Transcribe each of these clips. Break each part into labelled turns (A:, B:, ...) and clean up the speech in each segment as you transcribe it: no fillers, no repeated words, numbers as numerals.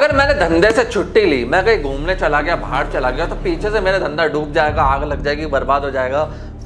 A: अगर मैंने धंधे से छुट्टी ली, मैं कहीं घूमने चला गया, बाहर चला गया, तो पीछे से मेरा धंधा डूब जाएगा, आग लग जाएगी, बर्बाद हो जाएगा,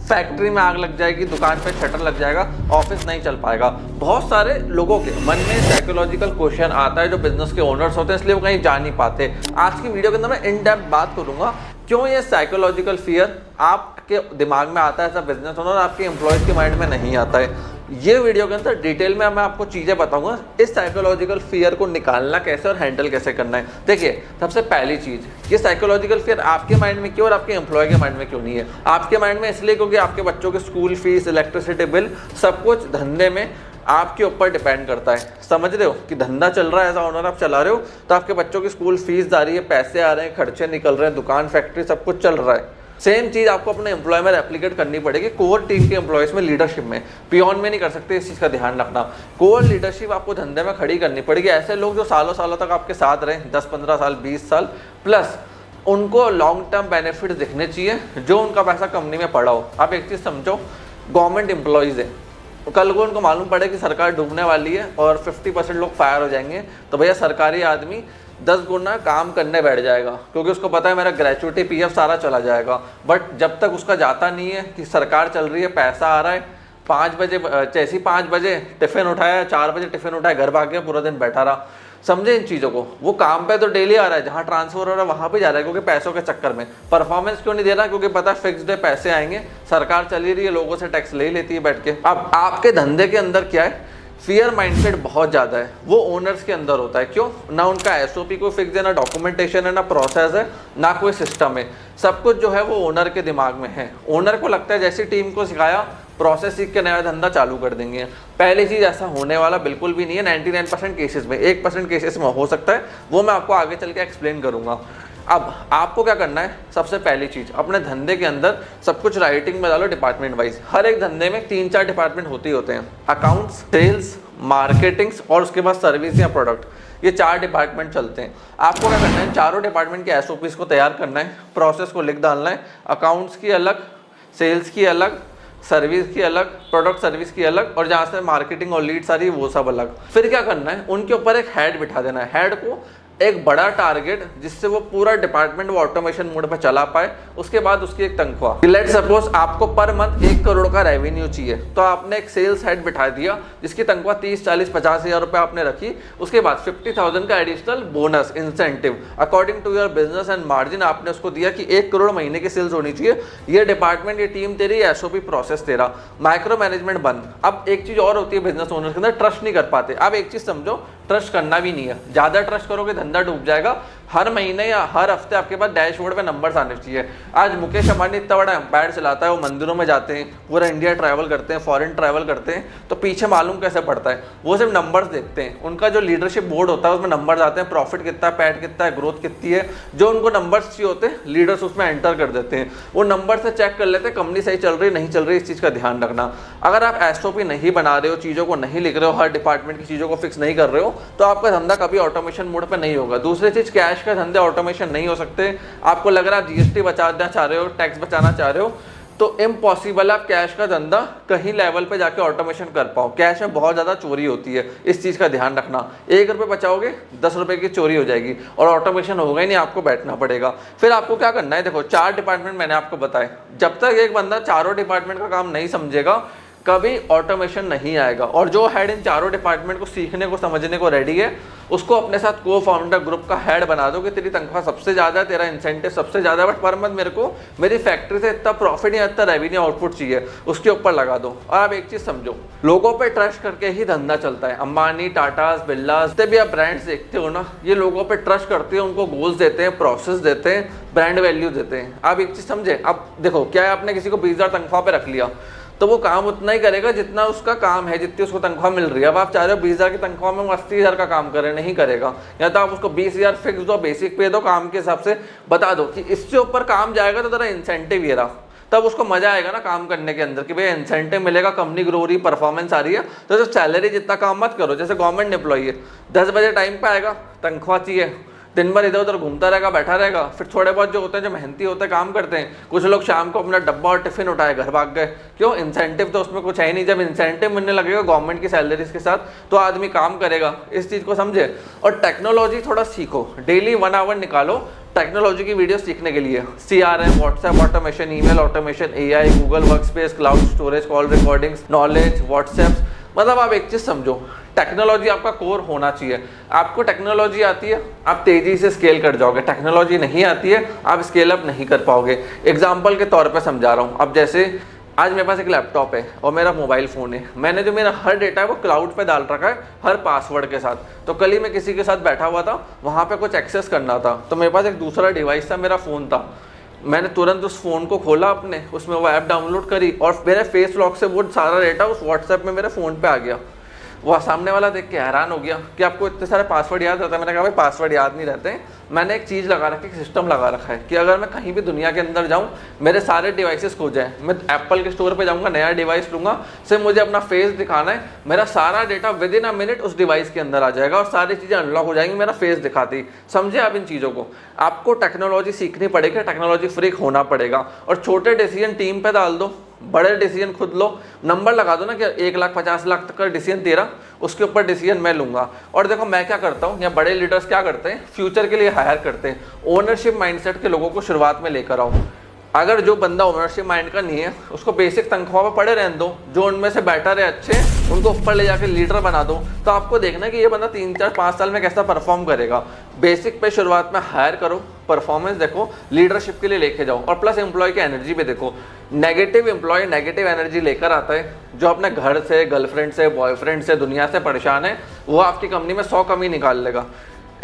A: फैक्ट्री में आग लग जाएगी, दुकान पे शटर लग जाएगा, ऑफिस नहीं चल पाएगा। बहुत सारे लोगों के मन में साइकोलॉजिकल क्वेश्चन आता है जो बिजनेस के ओनर्स होते हैं, इसलिए वो कहीं जा नहीं पाते। आज की वीडियो के अंदर मैं इन डेप्थ बात करूंगा क्यों ये साइकोलॉजिकल फियर आपके दिमाग में आता है एज अ बिजनेस ओनर, आपके एम्प्लॉयज के माइंड में नहीं आता है। ये वीडियो के अंदर डिटेल में मैं आपको चीजें बताऊंगा इस साइकोलॉजिकल फियर को निकालना कैसे और हैंडल कैसे करना है। देखिए, सबसे पहली चीज, ये साइकोलॉजिकल फियर आपके माइंड में क्यों और आपके एम्प्लॉय के माइंड में क्यों नहीं है। आपके माइंड में इसलिए क्योंकि आपके बच्चों के स्कूल फीस, इलेक्ट्रिसिटी बिल, सब कुछ धंधे में आपके ऊपर डिपेंड करता है। समझ रहे हो कि धंधा चल रहा है, एज ऑनर आप चला रहे हो, तो आपके बच्चों की स्कूल फीस आ रही है, पैसे आ रहे हैं, खर्चे निकल रहे हैं, दुकान फैक्ट्री सब कुछ चल रहा है। सेम चीज आपको अपने एम्प्लॉय में रेप्लिकेट करनी पड़ेगी, कोर टीम के एम्प्लॉयज में, लीडरशिप में, पियोन में नहीं कर सकते। इस चीज का ध्यान रखना। कोर लीडरशिप आपको धंधे में खड़ी करनी पड़ेगी। ऐसे लोग जो सालों सालों तक आपके साथ रहे, 10-15 साल, 20 साल प्लस, उनको लॉन्ग टर्म बेनिफिट दिखने चाहिए, जो उनका पैसा कंपनी में पड़ा हो। आप एक चीज समझो, गवर्नमेंट एम्प्लॉयज है, कल को उनको मालूम पड़े कि सरकार डूबने वाली है और 50% लोग फायर हो जाएंगे, तो भैया सरकारी आदमी 10 गुना काम करने बैठ जाएगा, क्योंकि उसको पता है मेरा ग्रेचुइटी, पीएफ सारा चला जाएगा। बट जब तक उसका जाता नहीं है कि सरकार चल रही है, पैसा आ रहा है, 5 बजे जैसे 5 बजे टिफिन उठाया, 4 बजे टिफिन उठाया, घर भाग गया, पूरा दिन बैठा रहा। समझे इन चीज़ों को। वो काम पे तो डेली आ रहा है, जहाँ ट्रांसफर हो रहा है वहाँ पे जा रहा है, क्योंकि पैसों के चक्कर में। परफॉर्मेंस क्यों नहीं दे रहा? क्योंकि पता है फिक्स्ड है, पैसे आएंगे, सरकार चली रही है, लोगों से टैक्स ले लेती है बैठ के। अब आपके धंधे के अंदर क्या है, फियर माइंडसेट बहुत ज़्यादा है, वो ओनर्स के अंदर होता है। क्यों? ना उनका एसओपी को फिक्स है, ना डॉक्यूमेंटेशन है, ना प्रोसेस है, ना कोई सिस्टम है। सब कुछ जो है वो ओनर के दिमाग में है। ओनर को लगता है जैसी टीम को सिखाया, प्रोसेस सीख के नया धंधा चालू कर देंगे। पहली चीज़, ऐसा होने वाला बिल्कुल भी नहीं है 99% केसेस में। 1% केसेस में हो सकता है, वो मैं आपको आगे चल के एक्सप्लेन करूँगा। अब आपको क्या करना है, सबसे पहली चीज, अपने धंधे के अंदर सब कुछ राइटिंग में डालो, डिपार्टमेंट वाइज। हर एक धंधे में 3-4 डिपार्टमेंट होते ही होते हैं। अकाउंट्स, सेल्स, मार्केटिंग्स और उसके बाद सर्विस या प्रोडक्ट। ये 4 डिपार्टमेंट चलते हैं। आपको क्या करना है, चारों डिपार्टमेंट के एसओपीज को तैयार करना है, प्रोसेस को लिख डालना है। अकाउंट्स की अलग, सेल्स की अलग, सर्विस की अलग, प्रोडक्ट सर्विस की अलग, और जहाँ से मार्केटिंग और लीड्स आ रही है वो सब अलग। फिर क्या करना है, उनके ऊपर एक हेड बिठा देना है। हेड को एक बड़ा टारगेट, जिससे वो पूरा डिपार्टमेंट वो ऑटोमेशन मोड पर चला पाए। उसके बाद उसकी एक तनख्वाह। लेट सपोज आपको पर मंथ 1 करोड़ का रेवेन्यू चाहिए, तो आपने एक सेल्स हेड बिठा दिया जिसकी तनख्वाह 30, 40, 50 हज़ार रुपये आपने रखी। उसके बाद 50,000 का additional bonus, incentive according to your business and margin आपने उसको दिया कि 1 करोड़ महीने की सेल्स होनी चाहिए। ये डिपार्टमेंट, ये टीम तेरी, एसओपी प्रोसेस तेरा, माइक्रो मैनेजमेंट बंद। अब एक चीज और होती है बिजनेस ओनर के अंदर, ट्रस्ट नहीं कर पाते। अब एक चीज समझो, ट्रस्ट करना भी नहीं है। ज्यादा ट्रस्ट करोगे धंधा डूब जाएगा। हर महीने या हर हफ्ते आपके पास डैशबोर्ड पे नंबर्स आने चाहिए। आज मुकेश अंबानी इतना बड़ा एम्पायर चलाता है, वो मंदिरों में जाते हैं, पूरा इंडिया ट्रैवल करते हैं, फॉरेन ट्रैवल करते हैं, तो पीछे मालूम कैसे पड़ता है? वो सिर्फ नंबर्स देखते हैं। उनका जो लीडरशिप बोर्ड होता है उसमें नंबर्स आते हैं, प्रॉफिट कितना है, पैट कितना है, ग्रोथ कितनी है। जो उनको नंबर्स चाहिए होते हैं, लीडर्स उसमें एंटर कर देते हैं। वो नंबर से चेक कर लेते हैं कंपनी सही चल रही नहीं चल रही। इस चीज़ का ध्यान रखना। अगर आप एसओपी नहीं बना रहे हो, चीज़ों को नहीं लिख रहे हो, हर डिपार्टमेंट की चीज़ों को फिक्स नहीं कर रहे हो, तो आपका धंधा कभी ऑटोमेशन मोड पर नहीं होगा। दूसरी चीज़, कैश का धंधे ऑटोमेशन नहीं हो सकते। आपको लग रहा है आप जीएसटी बचाना चाह रहे हो, टैक्स बचाना चाह रहे हो, तो इम्पॉसिबल आप कैश का धंधा कहीं लेवल पे जाके ऑटोमेशन कर पाओ। कैश में बहुत ज़्यादा चोरी होती है, इस चीज़ का ध्यान रखना। 1 रुपये बचाओगे, 10 रुपये की चोरी हो जाएगी और ऑटोमेशन होगा ही नहीं, आपको बैठना पड़ेगा। फिर आपको क्या करना है, देखो 4 डिपार्टमेंट मैंने आपको बताए। जब तक एक बंदा चारों डिपार्टमेंट का काम नहीं समझेगा, कभी ऑटोमेशन नहीं आएगा। और जो हेड इन चारों डिपार्टमेंट को सीखने को, समझने को रेडी है, उसको अपने साथ को फाउंडर ग्रुप का हेड बना दो कि तेरी तनख्वाह सबसे ज़्यादा है, तेरा इंसेंटिव सबसे ज़्यादा है, बट पर मंथ मेरे को मेरी फैक्ट्री से इतना प्रॉफिट या इतना रेवेन्यू आउटपुट चाहिए, उसके ऊपर लगा दो। और आप एक चीज़ समझो, लोगों पे ट्रस्ट करके ही धंधा चलता है। अंबानी, टाटास, बिरलास, जितने भी आप ब्रांड्स देखते हो ना, ये लोगों पे ट्रस्ट करते हैं, उनको गोल्स देते हैं, प्रोसेस देते हैं, ब्रांड वैल्यू देते हैं। आप एक चीज़ समझे, अब देखो क्या है, आपने किसी को 20,000 तनख्वाह पे रख लिया, तो वो काम उतना ही करेगा जितना उसका काम है, जितनी उसको तनख्वाह मिल रही है। अब आप चाह रहे हो 20,000 की तनख्वाह में वो 80,000 का काम करे, नहीं करेगा। या तो आप उसको 20,000 फिक्स दो, बेसिक पे दो, काम के हिसाब से बता दो कि इससे ऊपर काम जाएगा तो तेरा इंसेंटिव ये रहा। तब उसको मजा आएगा ना काम करने के अंदर कि भाई इंसेंटिव मिलेगा, कंपनी ग्रो हो रही, परफॉर्मेंस आ रही है। तो सैलरी जितना काम मत करो, जैसे गवर्नमेंट एम्प्लॉई है, 10 बजे टाइम पे आएगा, तनख्वाह चाहिए, दिन भर इधर उधर घूमता रहेगा, बैठा रहेगा। फिर थोड़े बहुत जो होते हैं, जो मेहनती होते हैं, काम करते हैं, कुछ लोग शाम को अपना डब्बा और टिफिन उठाए घर भाग गए। क्यों? इंसेंटिव तो उसमें कुछ है ही नहीं। जब इंसेंटिव मिलने लगेगा गवर्नमेंट की सैलरीज के साथ तो आदमी काम करेगा। इस चीज़ को समझे। और टेक्नोलॉजी थोड़ा सीखो, डेली 1 आवर निकालो टेक्नोलॉजी की वीडियो सीखने के लिए। CRM, WhatsApp automation, email automation, AI, Google workspace, cloud storage, call recordings, knowledge, WhatsApp. मतलब आप एक चीज़ समझो, टेक्नोलॉजी आपका कोर होना चाहिए। आपको टेक्नोलॉजी आती है, आप तेज़ी से स्केल कर जाओगे। टेक्नोलॉजी नहीं आती है, आप स्केल अप नहीं कर पाओगे। एग्जाम्पल के तौर पे समझा रहा हूँ। अब जैसे आज मेरे पास एक लैपटॉप है और मेरा मोबाइल फ़ोन है। मैंने जो मेरा हर डेटा है वो क्लाउड पे डाल रखा है, हर पासवर्ड के साथ। तो कल ही मैं किसी के साथ बैठा हुआ था, वहाँ पे कुछ एक्सेस करना था, तो मेरे पास एक दूसरा डिवाइस था, मेरा फ़ोन था। मैंने तुरंत उस फ़ोन को खोला अपने, उसमें वो ऐप डाउनलोड करी और मेरे फेस लॉक से वो सारा डेटा उस व्हाट्सएप में मेरे फ़ोन पे आ गया। वह सामने वाला देख के हैरान हो गया कि आपको इतने सारे पासवर्ड याद रहता है। मैंने कहा भाई पासवर्ड याद नहीं रहते हैं, मैंने एक चीज़ लगा रखी, सिस्टम लगा रखा है कि अगर मैं कहीं भी दुनिया के अंदर जाऊं, मेरे सारे डिवाइसेस खो जाए, मैं एप्पल के स्टोर पे जाऊंगा, नया डिवाइस लूंगा, सिर्फ मुझे अपना फेस दिखाना है, मेरा सारा data with in a minute उस डिवाइस के अंदर आ जाएगा और सारी चीज़ें अनलॉक हो जाएंगी मेरा फेस दिखाती। समझे आप इन चीज़ों को? आपको टेक्नोलॉजी सीखनी पड़ेगी, टेक्नोलॉजी फ्रीक होना पड़ेगा और छोटे डिसीजन टीम पे डाल दो, बड़े डिसीजन खुद लो। नंबर लगा दो ना कि 1,50,00,000 तक का डिसीजन तेरा, उसके ऊपर डिसीजन मैं लूंगा। और देखो मैं क्या करता हूँ, या बड़े लीडर्स क्या करते हैं, फ्यूचर के लिए हायर करते हैं। ओनरशिप माइंडसेट के लोगों को शुरुआत में लेकर आओ। अगर जो बंदा ओनरशिप माइंड का नहीं है, उसको बेसिक तनख्वाह पर पड़े रहने दो। जो उनमें से बेटर है, अच्छे, उनको ऊपर ले जाकर लीडर बना दो। तो आपको देखना कि ये बंदा 3, 4, 5 साल में कैसा परफॉर्म करेगा। बेसिक पे शुरुआत में हायर करो, परफॉर्मेंस देखो, लीडरशिप के लिए लेके जाओ और प्लस एम्प्लॉय की एनर्जी भी देखो। नेगेटिव एम्प्लॉय नेगेटिव एनर्जी लेकर आता है। जो अपने घर से, गर्लफ्रेंड से, बॉयफ्रेंड से, दुनिया से परेशान है, वो आपकी कंपनी में 100 कमी निकाल लेगा।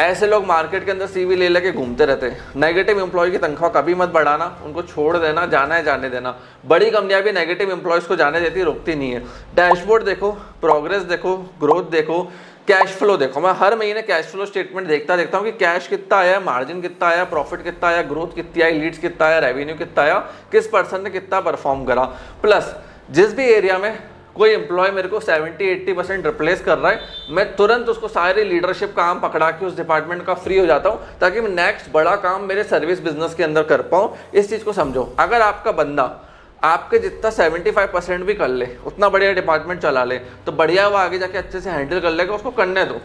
A: ऐसे लोग मार्केट के अंदर CV ले लेके घूमते रहते हैं। नेगेटिव एम्प्लॉय की तनख्वाह कभी मत बढ़ाना, उनको छोड़ देना, जाना है जाने देना। बड़ी कंपनियां भी नेगेटिव एम्प्लॉयज़ को जाने देती, रोकती नहीं है। डैशबोर्ड देखो, प्रोग्रेस देखो, ग्रोथ देखो, कैश फ्लो देखो। मैं हर महीने कैश फ्लो स्टेटमेंट देखता हूँ कि कैश कितना आया, मार्जिन कितना आया, प्रॉफिट कितना आया, ग्रोथ कितनी आई, लीड्स कितना आया, रेवेन्यू कितना आया, किस पर्सन ने कितना परफॉर्म करा। प्लस जिस भी एरिया में कोई एम्प्लॉय मेरे को 70-80% रिप्लेस कर रहा है, मैं तुरंत उसको सारे लीडरशिप काम पकड़ा के उस डिपार्टमेंट का फ्री हो जाता हूँ, ताकि मैं नेक्स्ट बड़ा काम मेरे सर्विस बिजनेस के अंदर कर पाऊँ। इस चीज़ को समझो। अगर आपका बंदा आपके जितना 75% भी कर ले, उतना बढ़िया डिपार्टमेंट चला ले, तो बढ़िया वो आगे जाके अच्छे से हैंडल कर लेगा, उसको करने दो,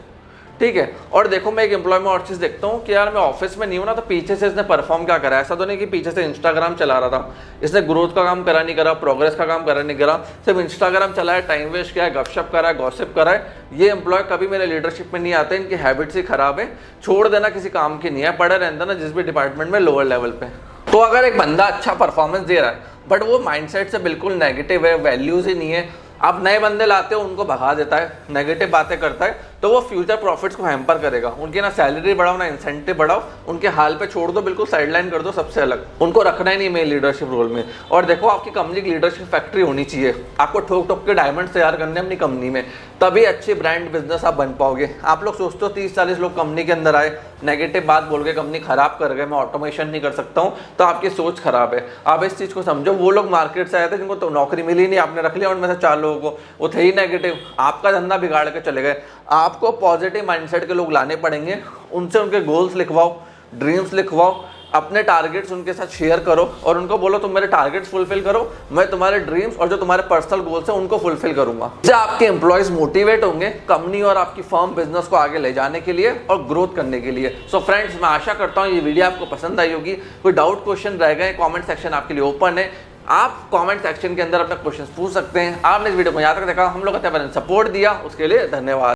A: ठीक है। और देखो मैं एक एम्प्लॉय में और चीज़ देखता हूँ कि यार मैं ऑफिस में नहीं हूँ ना, तो पीछे से इसने परफॉर्म क्या करा है। ऐसा तो नहीं कि पीछे से इंस्टाग्राम चला रहा था, इसने ग्रोथ का काम करा नहीं करा, प्रोग्रेस का काम करा नहीं करा, सिर्फ इंस्टाग्राम चलाया, टाइम वेस्ट किया है, गपशप करा है, गॉसिप करा है। ये एम्प्लॉय कभी मेरे लीडरशिप में नहीं आते, इनकी हैबिट्स ही खराब है। छोड़ देना, किसी काम की नहीं है, पड़ा रहता ना जिस भी डिपार्टमेंट में लोअर लेवल पे। तो अगर एक बंदा अच्छा परफॉर्मेंस दे रहा है बट वो माइंडसेट से बिल्कुल नेगेटिव है, वैल्यूज ही नहीं है, आप नए बंदे लाते हो, उनको भगा देता है, नेगेटिव बातें करता है, तो वो फ्यूचर प्रॉफिट्स को हैम्पर करेगा। उनकी ना सैलरी बढ़ाओ ना इंसेंटिव बढ़ाओ, उनके हाल पे छोड़ दो, बिल्कुल साइडलाइन कर दो सबसे अलग। उनको रखना ही नहीं मेन लीडरशिप रोल में। और देखो आपकी कंपनी की लीडरशिप फैक्ट्री होनी चाहिए। आपको ठोक ठोक के डायमंड तैयार करने अपनी कंपनी में, तभी अच्छी ब्रांड बिजनेस आप बन पाओगे। आप लोग सोचते हो 30-40 लोग कंपनी के अंदर आए, नेगेटिव बात बोल के कंपनी खराब कर गए, मैं ऑटोमेशन नहीं कर सकता हूँ, तो आपकी सोच खराब है। आप इस चीज़ को समझो। वो लोग मार्केट से आए थे जिनको तो नौकरी मिली नहीं, आपने रख लिया उनमें से 4 लोगों को, वो थे ही नेगेटिव, आपका धंधा बिगाड़ के चले गए। आपको पॉजिटिव माइंडसेट के लोग लाने पड़ेंगे, उनसे उनके गोल्स लिखवाओ, ड्रीम्स लिखवाओ, अपने टारगेट्स उनके साथ शेयर करो और उनको बोलो तुम मेरे टारगेट्स फुलफिल करो, मैं तुम्हारे ड्रीम्स और जो तुम्हारे पर्सनल गोल्स हैं उनको फुलफिल करूंगा। जब आपके एम्प्लॉयज मोटिवेट होंगे कंपनी और आपकी फर्म बिजनेस को आगे ले जाने के लिए और ग्रोथ करने के लिए। सो फ्रेंड्स, मैं आशा करता हूँ ये वीडियो आपको पसंद आई होगी। कोई डाउट क्वेश्चन रह गए, कॉमेंट सेक्शन आपके लिए ओपन है, आप कमेंट सेक्शन के अंदर अपने क्वेश्चन पूछ सकते हैं। आपने इस वीडियो को यहाँ तक देखा, हम लोग सपोर्ट दिया, उसके लिए धन्यवाद।